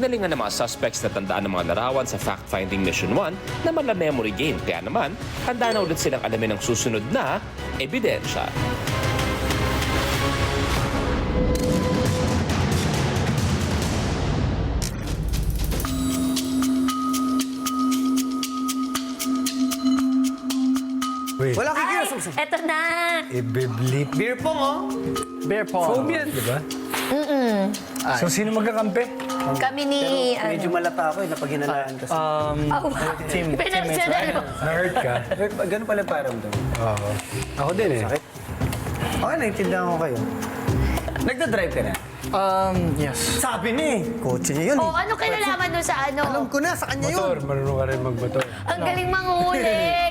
Ginalingan ng mga suspects na tandaan ng mga larawan sa fact-finding Mission 1 na mala memory game. Kaya naman, handa na ulit silang alamin ang susunod na ebidensya. Wait. Wala Ay, kikilos. eto na. Ibe-bleep. Beer pong, oh. Beer pong. Phobia, di ba? So, sino magkakampi? Kami ni... Medyo malata ako, napaghinalaan kasi. Team teammates, right? Na-hurt ka? Ganun pala parang daw. Oo. Ako din eh. Sakit. Okay, naintindihan ko kayo. Nagda-drive ka na? Yes. Sabi ni, kotse niya yun Oh, ano kinalaman doon sa ano? Alam ko na, sa kanya Motor, yun. marunong ka rin magmotor. Ang galing manghuli.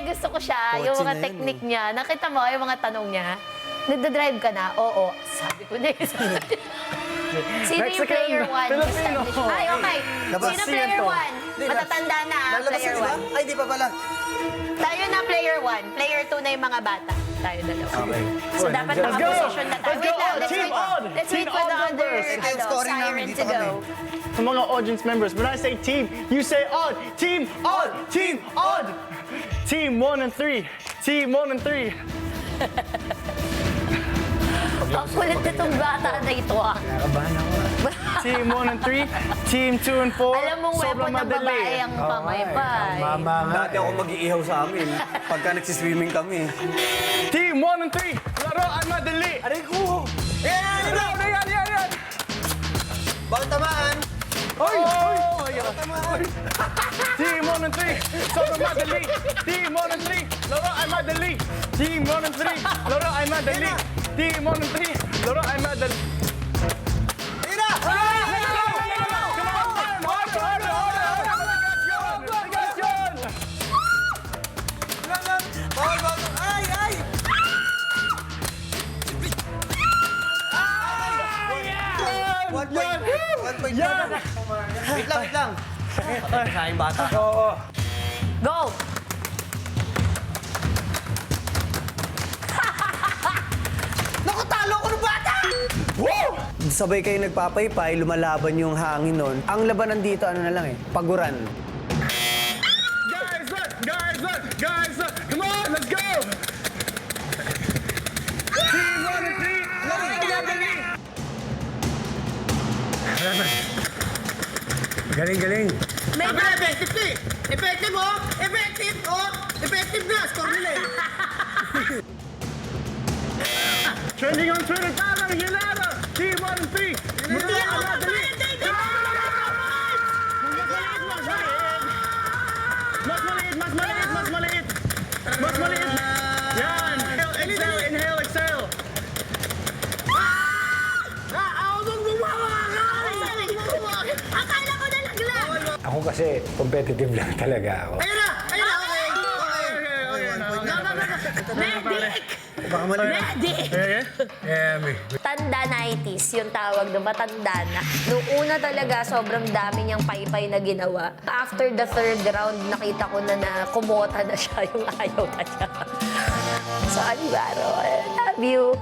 Gusto ko siya. Yung Kotse mga na yun, technique niya. Nakita mo yung mga tanong niya. Nagda-drive ka na? Oo. Sabi ko na yun. Sino yung Mexican, player 1? Filipino. Ay, okay. Labas Sino siya player to. 1? Matatanda na, Lalabas player yun, di ba? 1. Ay, di pa pala. Tayo na player 1. Player 2 na yung mga bata. Tayo dalawa. Okay. So, dapat Let's go. naka-position na tayo. Let's Wait go. lang. Let's Team wait. on. Let's Team wait for on the other numbers. Ito yung scoring namin siren dito to go. kami. Sa mga audience members, when I say team, you say odd. Team odd. Team odd. Team 1 and 3. Team 1 and 3. Ang kulit nitong bata na ito ah. Nakabahan ako ah. Team 1 and 3. Team 2 and 4. Alam mong weapon ng babae ang pamaypay. Mama nga. Dati ako mag-iihaw sa amin. Pagka nagsiswimming kami. Team 1 and 3. Laro ay madali. Aray ko! Yan! Bawal tamaan! Oy! Bawal tamaan! Team 1 and 3. Sobrang madali. Team 1 and 3. Laro ay madali. Team 1 and 3. Laro ay madali. Team 1 and 3. Laro ay madali. Tira! Bawal! Ay! One point. Wait lang. Kain bata. Oo. Go! Naku, talo ko ng bata! Woo! Sabay kayo nagpapaypay, lumalaban yung hangin nun. Ang labanan dito, ano na lang eh, paguran. Guys, look! Guys, look! Come on, let's go! Team 1 and 3. Laro ay madali. Galing. Effective na! Score nila eh! Trending on Twitter, parang hilala! Team 1 and 3! Laro ay madali. Mas maliit! Yan! Inhale, exhale! Akala ko nalaglag! Ako kasi, competitive lang talaga ako. Okay. Medic! Baka mali. Medic! Yeah, Tanda 90s yung tawag doon, matanda na. Noong una talaga, sobrang dami niyang paypay na ginawa. After the third round, nakita ko na kumota na siya yung ayaw na niya. So, Alvaro, I love you.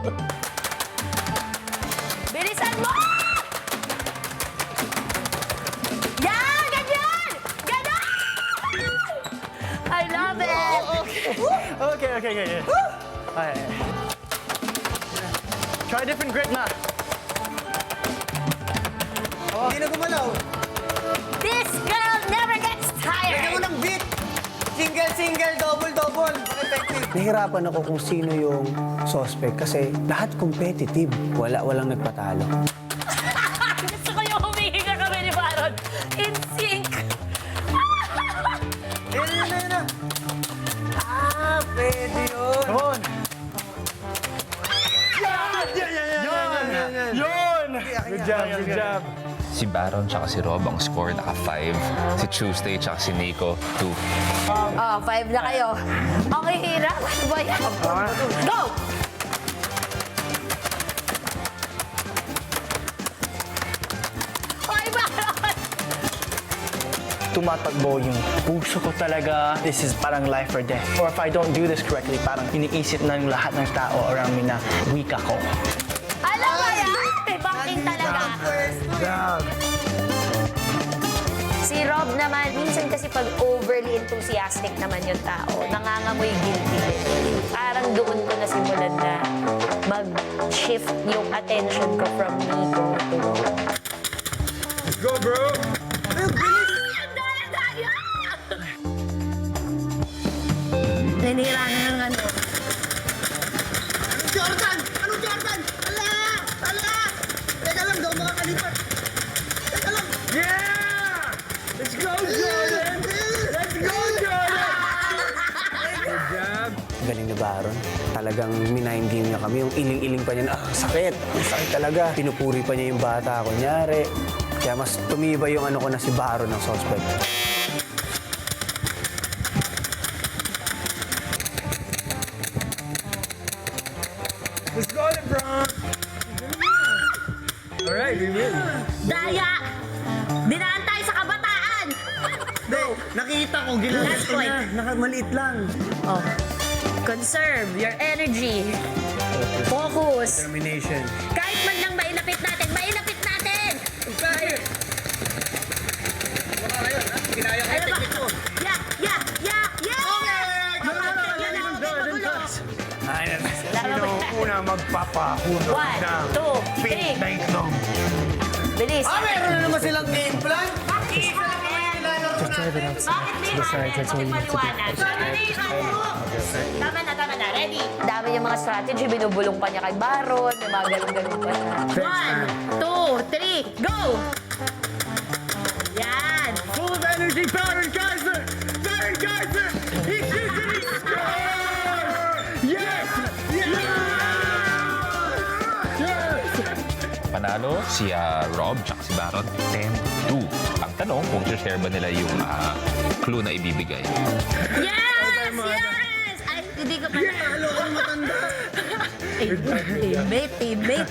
Bilisan mo! Yan! Ganyan! Ganon! I love it! Okay. Okay. Try different grip na. Hindi na gumalaw. This girl never gets Lagyan mo tired! ng beat. Single, double. Effective. Nahirapan ako kung sino yung suspect kasi lahat competitive. Walang nagpatalo. Gusto ko yung humihinga kami ni Baron. In sync! Ayun na. Pwede yun. Come on. Yun! Good job. Si Baron tsaka si Rob ang score naka-5. Si Tuesday tsaka si Nico, 2. Oh, 5 na kayo. Okay, hirap. Ano ba yan? Go! Ay, Baron! Tumatakbo yung puso ko talaga. This is parang life or death. Or if I don't do this correctly, parang iniisip na yung lahat ng tao around me na weak ako. Alam mo yan? May backing talaga. Good job. Si Rob naman, minsan kasi pag overly enthusiastic naman yung tao, nangangamoy guilty din. Parang doon ko nasimulan na mag-shift yung attention ko from Nico to Rob. Let's go, bro! Nanira na ng ano. Jordan! Ano Jordan? Ala! Ala! Teka lang, daw makakalipat. Teka lang. Yeah! Let's go, Jordan! Let's go, Jordan! Good job! Galing ni Baron. Talagang minine game niya kami. Yung iling-iling pa niya na, sakit. Ang sakit talaga. Pinupuri pa niya yung bata, kunyari. Kaya mas tumibay yung ano ko na si Baron ng suspect. Let's go, LeBron! Alright, we win. Daya! Dinaan tayo sa kabataan! Hindi, nakita ko, ginagawa Last point. Maliit lang. Oh. Conserve your energy. Focus. Termination. Kahit man lang mainapit natin, mainapit natin! Kinaya Ano ba? Yeah! Yeah! Yeah! Yeah! Sino una magpapahulog 1, 2, 3. itlog? Bilis! Meron na naman silang game plan. Bakit may mapaliwanag? Tama na. Ready? Dami yung mga strategy. Binubulong pa niya kay Baron. May mga ganun-ganun pa na. 1, 2, 3, go! Yan! Full of energy, Baron Kaiser! Baron Kaiser! He's shooting! He scores! Yes! Yes! Yes! Panalo si Rob at si Baron 10-2. Ang tanong kung share ba nila yung clue na ibibigay. Yes! Yes! Ay, hindi ko pa Halo ang matanda. Teammate.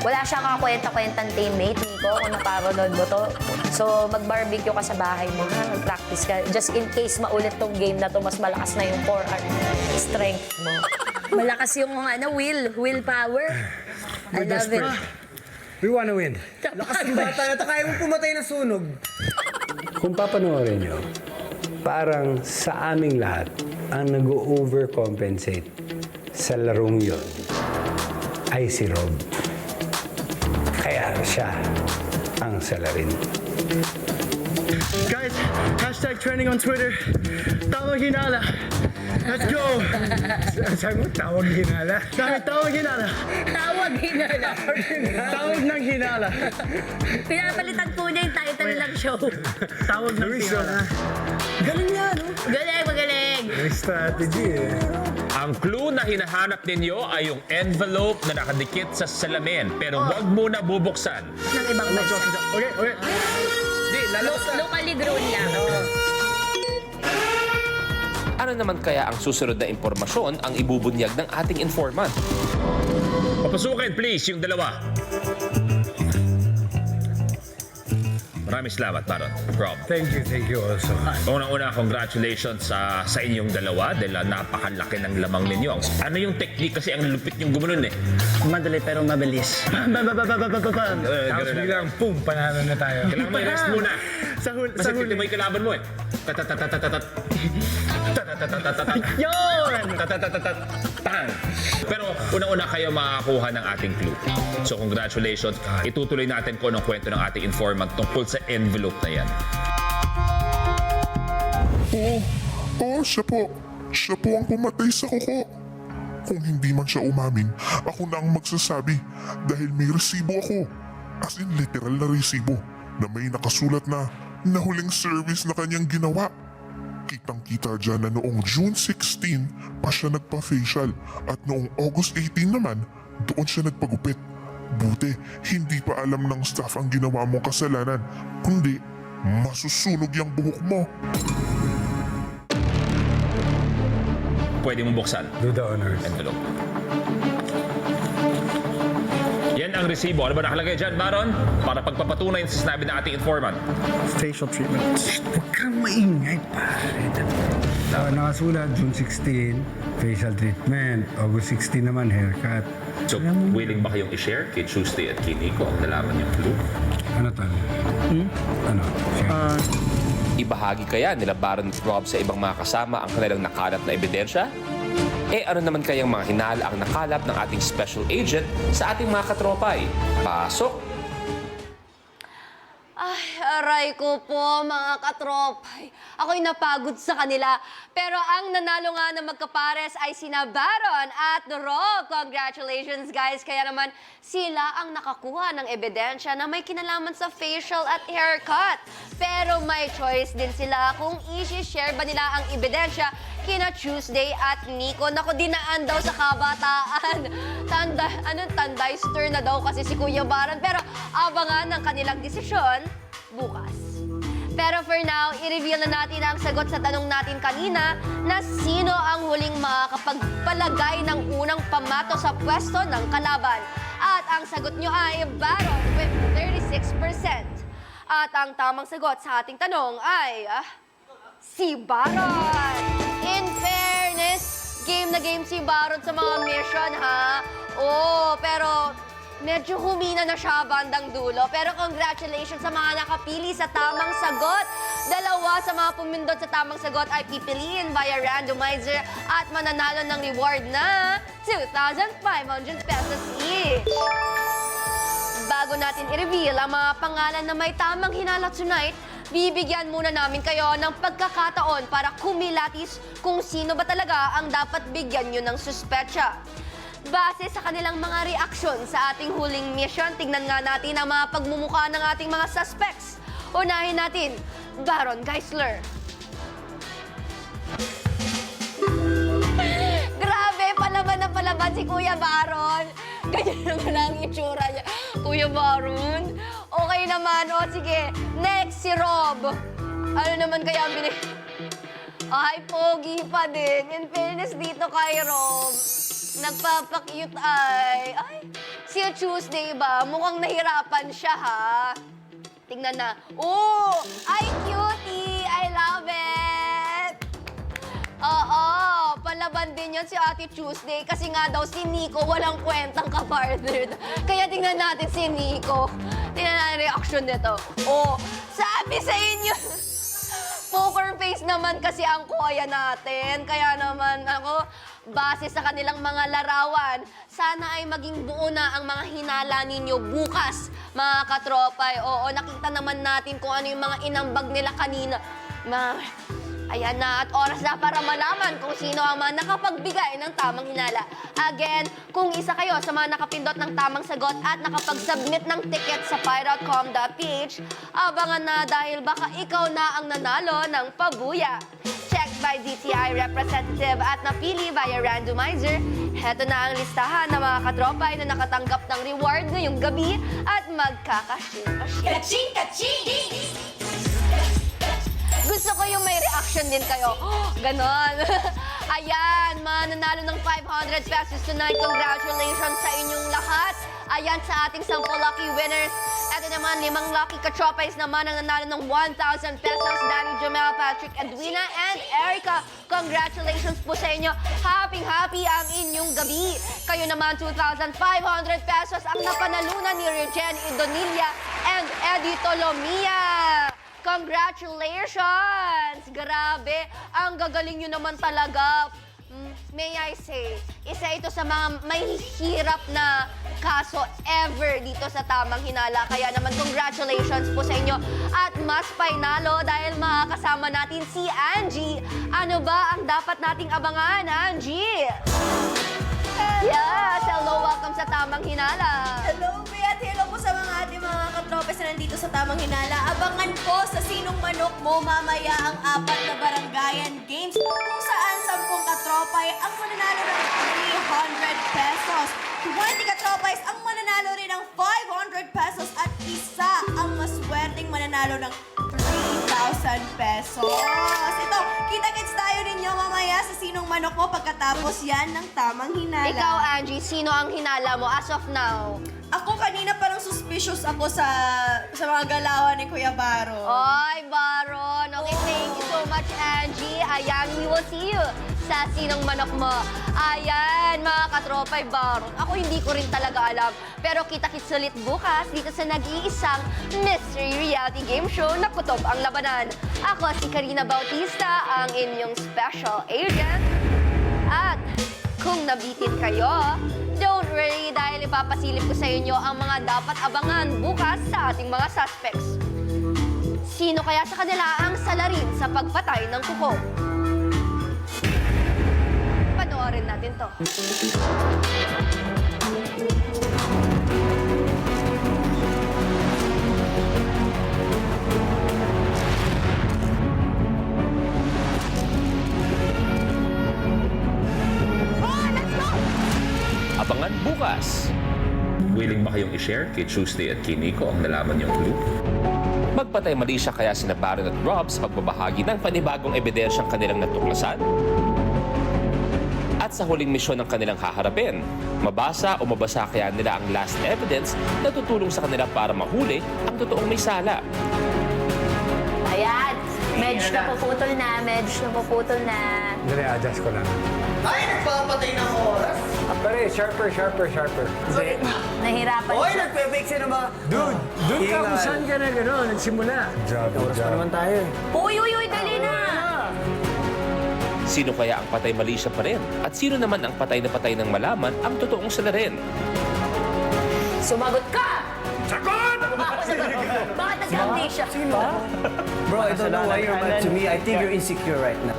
Wala siyang kakwenta-kwentang teammate, Nico, kung napapanood mo to. So, mag-barbecue ka sa bahay mo, ha? Mag-practice ka. Just in case maulit tong game na to, mas malakas na yung forearm strength mo. Malakas yung willpower. I love it. We wanna win. Lakas ng bata na to, kaya mo pumatay ng sunog. Kung papanoorin nyo, parang sa aming lahat, ang nag-overcompensate sa larong yon ay si Rob. Kaya siya ang salarin. Guys, hashtag trending on Twitter. Tawag hinala. Let's go! Sabi mo, tawag hinala. Tawag hinala. Tawag hinala. Tawag ng hinala. Pinapalitan po niya yung title ng show. Tawag ng hinala. Galing niya, no? Magaling. May strategy eh. Ang clue na hinahanap ninyo ay yung envelope na nakadikit sa salamin. Pero huwag muna bubuksan. Ng ibang bansa. Okay. Locally grown lang. Ano naman kaya ang susunod na impormasyon ang ibubunyag ng ating informant? Papasukin please yung dalawa. Maraming salamat, Baron. Rob. Thank you also. Unang-una, congratulations sa inyong dalawa dahil napakalaki ng lamang ninyo. Ano yung technique? Kasi ang lupit yung gumunon eh. Madali pero mabilis. Tapos biglang, boom, panalo na tayo. Kailangan mo i-rest muna. Sa Kasi huli. mo yung kalaban mo eh. Tatatatatat. Yun! Tang! Pero unang-una kayo makakuha ng ating clue. So congratulations. Itutuloy natin kung anong kwento ng ating informant tungkol sa envelope na yan. Oo, siya po. Siya po ang pumatay sa kuko. Kung hindi man siya umamin, ako na ang magsasabi dahil may resibo ako. As in literal na resibo na may nakasulat na nahuling service na kanyang ginawa. Kitang-kita dyan na noong June 16 pa siya nagpa-facial at noong August 18 naman, doon siya nagpagupit. Buti, hindi pa alam ng staff ang ginawa mong kasalanan, kundi masusunog yung buhok mo. Pwede mo buksan. Do the honors. Envelope. Yan ang resibo. Ano ba nakalagay dyan, Baron? Para pagpapatunay sa sinabi ng ating informant. Facial treatment. Huwag kang maingay, pare. Nakasulat, June 16, facial treatment. August 16 naman, haircut. So, willing ba kayong i-share kay Tuesday at kay Nico ang nalaman yung clue? Ano to? Ano? Share. Ibahagi kaya nila Baron at Rob sa ibang mga kasama ang kanilang nakalap na ebidensya? Ano naman kayang mga hinala ang nakalap ng ating special agent sa ating mga katropay? Pasok! Ay, aray ko po, mga katropay. Ako'y napagod sa kanila. Pero ang nanalo nga na magkapares ay sina Baron at Rob. Congratulations, guys. Kaya naman, sila ang nakakuha ng ebidensya na may kinalaman sa facial at haircut. Pero may choice din sila kung i-share ba nila ang ebidensya kina Tuesday at Nico. Naku, dinaan daw sa kabataan. Tandaister na daw kasi si Kuya Baron. Pero abangan ng kanilang desisyon bukas. Pero for now, i-reveal na natin ang sagot sa tanong natin kanina na sino ang huling makakapagpalagay ng unang pamato sa pwesto ng kalaban. At ang sagot nyo ay Baron with 36%. At ang tamang sagot sa ating tanong ay si Baron. In fairness, game na game si Baron sa mga mission, ha? Oo, pero medyo humina na siya bandang dulo. Pero congratulations sa mga nakapili sa tamang sagot. Dalawa sa mga pumindot sa tamang sagot ay pipiliin via randomizer at mananalo ng reward na 2,500 pesos each. Bago natin i-reveal ang mga pangalan na may tamang hinala tonight, bibigyan muna namin kayo ng pagkakataon para kumilatis kung sino ba talaga ang dapat bigyan nyo ng suspetsya. Base sa kanilang mga reaksyon sa ating huling mission, tignan nga natin ang mga pagmumukha ng ating mga suspects. Unahin natin, Baron Geisler. Grabe, palaban na palaban si Kuya Baron. Ganyan naman ang itsura niya. Kuya Baron, okay naman. O sige, next si Rob. Ano naman kaya ang Ay, pogi pa din. In fairness dito kay Rob. Nagpapakyut ay si Tuesday ba? Mukhang nahirapan siya, ha? Tingnan na. Oh! Ay, cutie! I love it! Oo, palaban din yan si Ate Tuesday kasi nga daw si Nico walang kwentang kapartner. Kaya tingnan natin si Nico. Tingnan natin reaction nito. Oh, sabi sa inyo! Poker face naman kasi ang kuya natin. Kaya naman ako, base sa kanilang mga larawan, sana ay maging buo na ang mga hinala ninyo bukas, mga katropay. Oo, nakita naman natin kung ano yung mga inambag nila kanina. Ayan na, at oras na para malaman kung sino ang mga nakapagbigay ng tamang hinala. Again, kung isa kayo sa mga nakapindot ng tamang sagot at nakapag-submit ng ticket sa pi.com.ph, abangan na dahil baka ikaw na ang nanalo ng pabuya. Checked by DTI representative at napili via randomizer. Heto na ang listahan ng mga katropay na nakatanggap ng reward ngayong gabi at magkakashare. Kaching! Kaching! Gusto ko yung may reaction din kayo. Oh, ganon. Ayan, mananalo ng 500 pesos tonight. Congratulations sa inyong lahat. Ayan, sa ating 10 lucky winners. Ito naman, 5 lucky kachopais naman ang nanalo ng 1,000 pesos. Danny, Jamel, Patrick, Edwina, and Erica. Congratulations po sa inyo. Happy ang inyong gabi. Kayo naman, 2,500 pesos ang napanalunan ni Regen Idonilla and Eddie Tolomia. Congratulations! Grabe, ang gagaling nyo naman talaga. May I say, isa ito sa mga may hirap na kaso ever dito sa Tamang Hinala. Kaya naman, congratulations po sa inyo. At mas painalo dahil makakasama natin si Angie. Ano ba ang dapat nating abangan, Angie? Yes! Hello, welcome sa Tamang Hinala. Hello, Bea, at hello po sa mga ating mga katropes na nandito sa Tamang Hinala. Abangan po sa Sinong Manok Mo mamaya ang 4 na Barangayan Games kung saan 10 katropay ang mananalo ng 300 pesos. 20 katropay ang mananalo rin ng 500 pesos at isa ang maswerteng mananalo ng 3,000 pesos. Ito, kita-kits tayo ninyo mamaya sa Sinong Manok Mo pagkatapos yan ng Tamang Hinala. Ikaw, Angie, sino ang hinala mo as of now? Ako kanina parang suspicious ako sa mga galawan ni Kuya Baro. Ay, Baron. Okay, thank you so much, Angie. Ayan, we will see you sa Sinong Manok Mo. Ayan, mga katropay Baron. Ako hindi ko rin talaga alam. Pero kita-kits ulit bukas dito sa nag-iisang mystery reality game show na Kutob ang Labanan. Ako si Karina Bautista, ang inyong special agent. At kung nabitin kayo, don't worry dahil ipapasilip ko sa inyo ang mga dapat abangan bukas sa ating mga suspects. Sino kaya sa kanila ang salarin sa pagpatay ng kuko? Panoorin natin to. Abangan bukas! Willing ba kayong i-share kay Tuesday at kay Nico ang nalaman niyong clue? Magpatay mali siya kaya sina Baron at Rob sa pagbabahagi ng panibagong ebidensyang kanilang natuklasan? At sa huling misyon ng kanilang haharapin, mabasa o mabasa kaya nila ang last evidence na tutulong sa kanila para mahuli ang totoong may sala? Ayan. Medj na puputol na. Medj na puputol na. Dali, adjust ko lang. Ay, nagpapatay ng oras. Pare, sharper. Hindi. Nahirapan Oy, siya. nagpe-fake sino ba? Dude, doon ka kung saan ka na gano'n, nagsimula. Job, Oras pa naman tayo eh. Uy, dali na. Sino kaya ang patay mali siya pa rin? At sino naman ang patay na patay ng malaman ang totoong salarin? Sumagot ka! Sagot! Bakit nag-amnesia? Bro, I don't know why you're mad to me. I think you're insecure right now.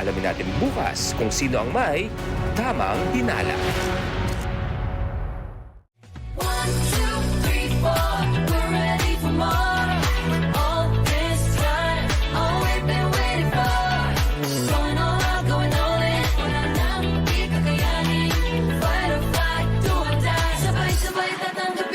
Alamin natin bukas kung sino ang may tamang hinala. 1, 2, 3, 4, we're ready for more. All this time, all we've been waiting for. Going all out, going all in. Wala nang di kakayanin. Fight or flight, do or die. Sabay-sabay tatanggap